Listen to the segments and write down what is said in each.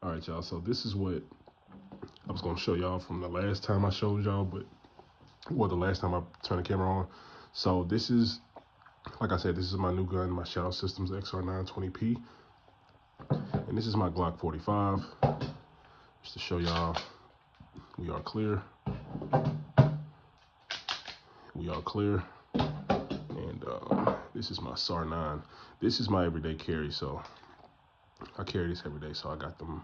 All right, y'all. So this is what I was gonna show y'all from the last time I showed y'all, but well, the last time I turned the camera on. So this is, like I said, this is my new gun, my Shadow Systems XR920P, and this is my Glock 45. Just to show y'all, we are clear. We are clear. And this is my SAR9. This is my everyday carry, so I carry this every day. So I got them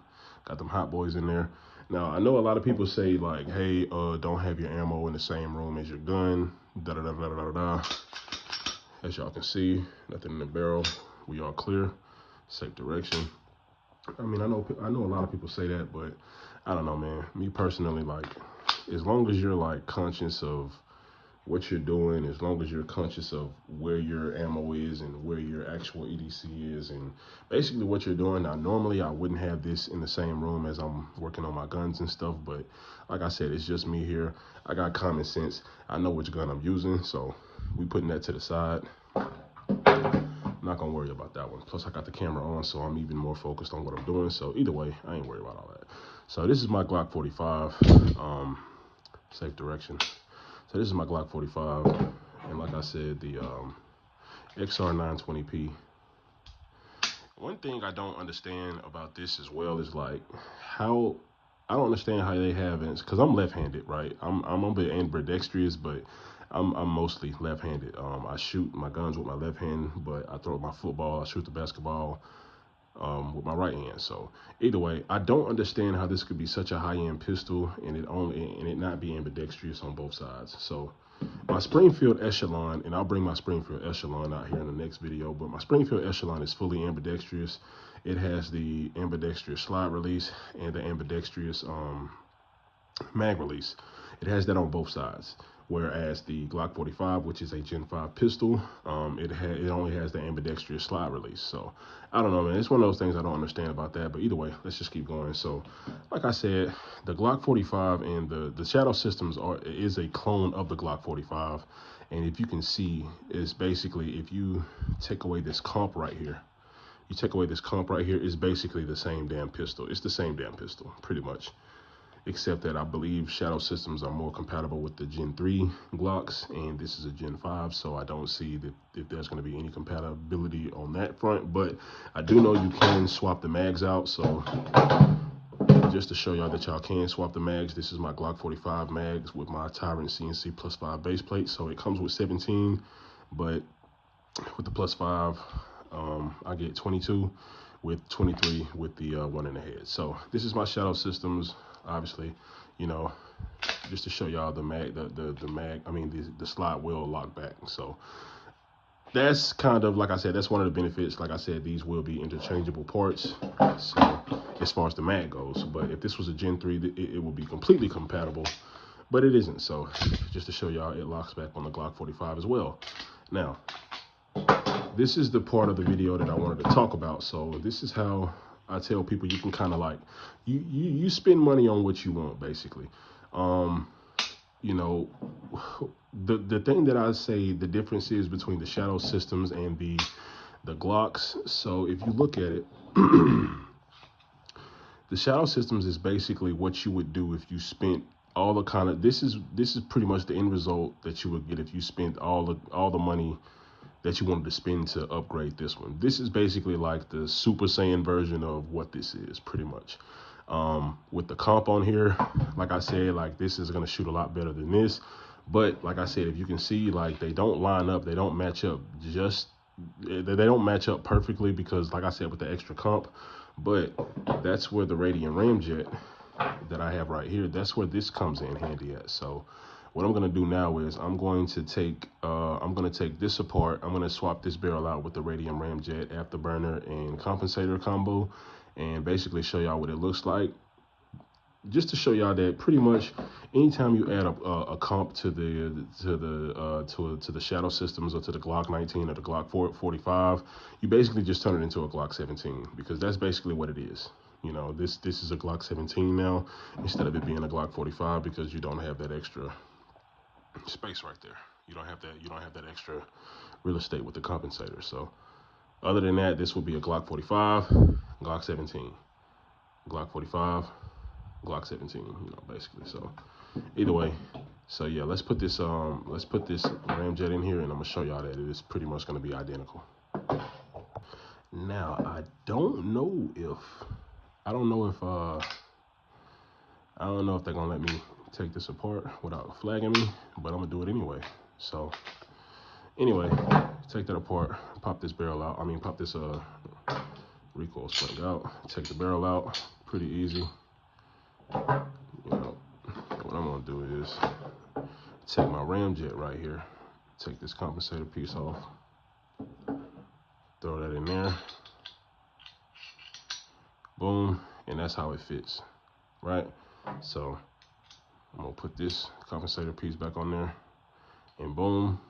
hot boys in there. Now I know a lot of people say like, hey, don't have your ammo in the same room as your gun. Da da da da da da da. As y'all can see, nothing in the barrel. We are clear, safe direction. I mean, I know a lot of people say that, but I don't know, man. Me personally, like, as long as you're like conscious of what you're doing, as long as you're conscious of where your ammo is and where your actual EDC is and basically what you're doing. Now, normally I wouldn't have this in the same room as I'm working on my guns and stuff, but like I said, it's just me here. I got common sense. I know which gun I'm using, so we putting that to the side. I'm not gonna worry about that one. Plus I got the camera on, so I'm even more focused on what I'm doing. So either way, I ain't worried about all that. So this is my Glock 45, safe direction. So this is my Glock 45, and like I said, the XR920P. One thing I don't understand about this as well is like how, I don't understand how they haven't, because I'm left-handed, right? I'm a bit ambidextrous, but I'm mostly left-handed. I shoot my guns with my left hand, but I throw my football, I shoot the basketball with my right hand. So either way, I don't understand how this could be such a high-end pistol and it not be ambidextrous on both sides. So my Springfield Echelon, and I'll bring my Springfield Echelon out here in the next video, but my Springfield Echelon is fully ambidextrous. It has the ambidextrous slide release and the ambidextrous mag release. It has that on both sides. Whereas the Glock 45, which is a Gen 5 pistol, it only has the ambidextrous slide release. So I don't know, man. It's one of those things I don't understand about that. But either way, let's just keep going. So, like I said, the Glock 45 and the Shadow Systems is a clone of the Glock 45. And if you can see, it's basically, if you take away this comp right here, it's basically the same damn pistol. It's the same damn pistol, pretty much. Except that I believe Shadow Systems are more compatible with the Gen 3 Glocks, and this is a Gen 5, so I don't see that if there's going to be any compatibility on that front. But I do know you can swap the mags out, so just to show y'all that y'all can swap the mags, this is my Glock 45 mags with my Tyrant CNC +5 base plate. So it comes with 17, but with the +5, I get 22 with 23 with the one in the head. So this is my Shadow Systems. Obviously, you know, just to show y'all the slide will lock back. So that's kind of, like I said, that's one of the benefits. Like I said, these will be interchangeable parts. So as far as the mag goes, but if this was a Gen 3, it would be completely compatible, but it isn't. So just to show y'all, it locks back on the Glock 45 as well. Now, this is the part of the video that I wanted to talk about. So this is how I tell people you can kind of like, you spend money on what you want, basically. You know, the thing that I say the difference is between the Shadow Systems and the Glocks. So if you look at it, the Shadow Systems is basically what you would do if you spent all the kind of, this is pretty much the end result that you would get if you spent all the money that you wanted to spend to upgrade this one. This is basically like the Super Saiyan version of what this is, pretty much. With the comp on here, like I said, like this is gonna shoot a lot better than this. But like I said, if you can see, like they don't line up, they don't match up they don't match up perfectly because, like I said, with the extra comp. But that's where the Radiant Ramjet that I have right here, that's where this comes in handy at. So what I'm gonna do now is I'm going to take this apart. I'm gonna swap this barrel out with the Radiant Ramjet afterburner and compensator combo, and basically show y'all what it looks like. Just to show y'all that pretty much anytime you add a comp to the Shadow Systems or to the Glock 19 or the Glock 45, you basically just turn it into a Glock 17, because that's basically what it is. You know, this is a Glock 17 now instead of it being a Glock 45, because you don't have that extra space right there. You don't have that extra real estate with the compensator. So other than that, this will be a Glock 45, Glock 17. Glock 45, Glock 17, you know, basically. So either way, so yeah, let's put this ramjet in here, and I'm gonna show y'all that it is pretty much gonna be identical. Now I don't know if I don't know if they're gonna let me take this apart without flagging me, but I'm gonna do it anyway. So anyway, take that apart, pop this barrel out. I mean, pop this recoil spring out. Take the barrel out, pretty easy. You know, what I'm gonna do is take my ramjet right here, take this compensator piece off, throw that in there, boom, and that's how it fits, right? So I'm gonna put this compensator piece back on there, and boom.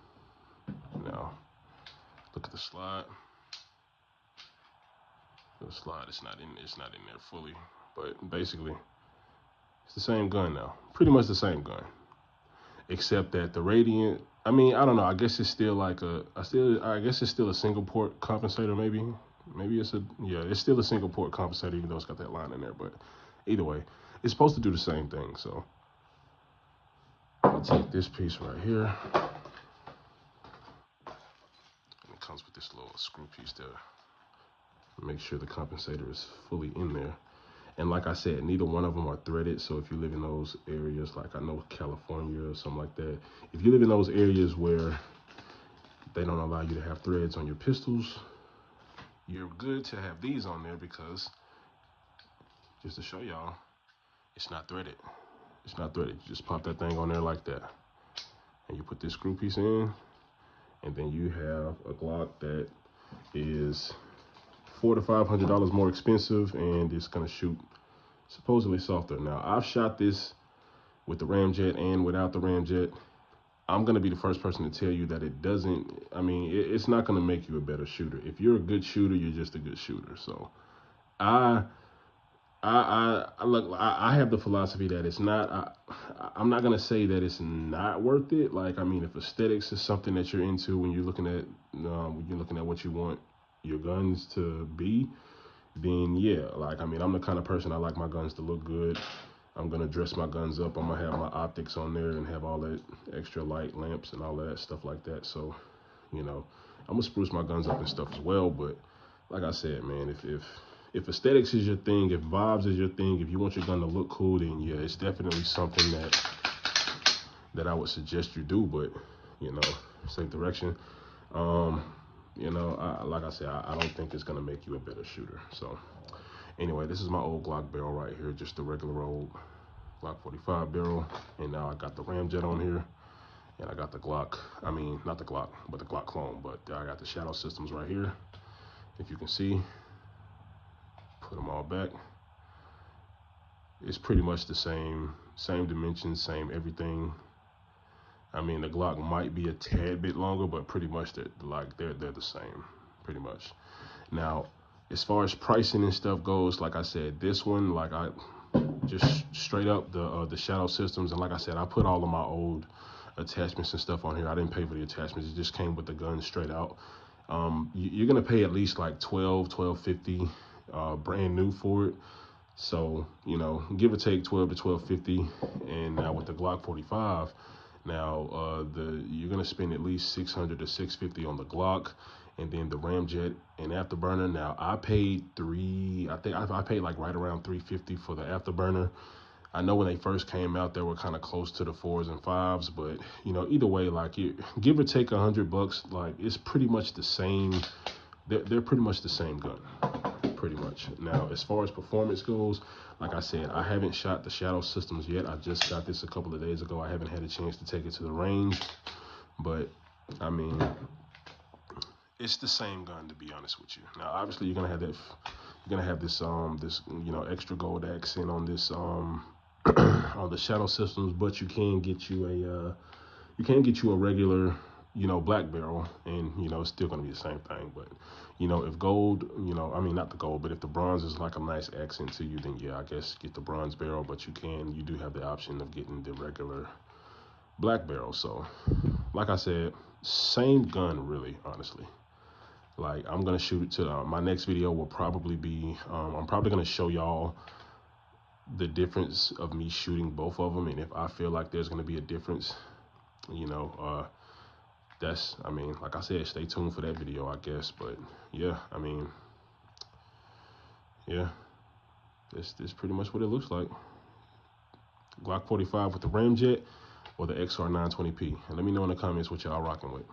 Now look at the slide. The slide, it's not in there fully, but basically it's the same gun now, pretty much the same gun, except that the Radiant, I mean, I don't know, I guess it's still like I guess it's still a single port compensator. Maybe it's still a single port compensator, even though it's got that line in there. But either way, it's supposed to do the same thing. So I'll take this piece right here, and it comes with this little screw piece there. Make sure the compensator is fully in there. And like I said, neither one of them are threaded. So if you live in those areas, like I know California or something like that, if you live in those areas where they don't allow you to have threads on your pistols, you're good to have these on there, because just to show y'all, it's not threaded. It's not threaded. You just pop that thing on there like that, and you put this screw piece in, and then you have a Glock that is $400 to $500 more expensive, and it's gonna shoot supposedly softer. Now I've shot this with the ramjet and without the ramjet. I'm gonna be the first person to tell you that it doesn't. I mean, it's not gonna make you a better shooter. If you're a good shooter, you're just a good shooter. So I have the philosophy that it's not. I'm not gonna say that it's not worth it. Like, I mean, if aesthetics is something that you're into when you're looking at what you want your guns to be, then yeah, like, I mean, I'm the kind of person, I like my guns to look good. I'm gonna dress my guns up. I'm gonna have my optics on there and have all that extra light lamps and all that stuff like that. So, you know, I'm gonna spruce my guns up and stuff as well. But like I said, man, if aesthetics is your thing, if vibes is your thing, if you want your gun to look cool, then yeah, it's definitely something that I would suggest you do. But you know, same direction. You know, like I said, I don't think it's gonna make you a better shooter. So anyway, this is my old Glock barrel right here, just a regular old Glock 45 barrel. And now I got the ramjet on here, and I got the Glock. I mean, not the Glock, but the Glock clone. But I got the shadow systems right here. If you can see, put them all back. It's pretty much the same dimensions, same everything. I mean, the Glock might be a tad bit longer, but pretty much they're the same, pretty much. Now, as far as pricing and stuff goes, like I said, this one, like, I just straight up the shadow systems, and like I said, I put all of my old attachments and stuff on here. I didn't pay for the attachments; it just came with the gun straight out. You're gonna pay at least like $12.50 brand new for it. So, you know, give or take 12 to 12.50. And now with the Glock 45, now you're gonna spend at least 600 to 650 on the Glock, and then the ramjet and afterburner. Now I paid I paid like right around 350 for the afterburner. I know when they first came out, they were kind of close to the 4s and 5s, but you know, either way, like, you give or take $100, like, it's pretty much the same. They're pretty much the same gun, pretty much. Now, as far as performance goes, like I said, I haven't shot the shadow systems yet. I just got this a couple of days ago. I haven't had a chance to take it to the range, but I mean, it's the same gun, to be honest with you. Now, obviously, you're gonna have this you know, extra gold accent on this on the shadow systems, but you can get you a regular, you know, black barrel, and you know, it's still gonna be the same thing. But you know, if gold, you know, I mean, not the gold, but if the bronze is like a nice accent to you, then yeah, I guess get the bronze barrel. But you do have the option of getting the regular black barrel. So like I said, same gun, really, honestly. Like, I'm gonna shoot it to my next video will probably be I'm probably gonna show y'all the difference of me shooting both of them, and if I feel like there's going to be a difference, that's, I mean, like I said, stay tuned for that video, I guess. But yeah, I mean, yeah, this pretty much what it looks like. Glock 45 with the ramjet or the XR 920p. And let me know in the comments what y'all rocking with.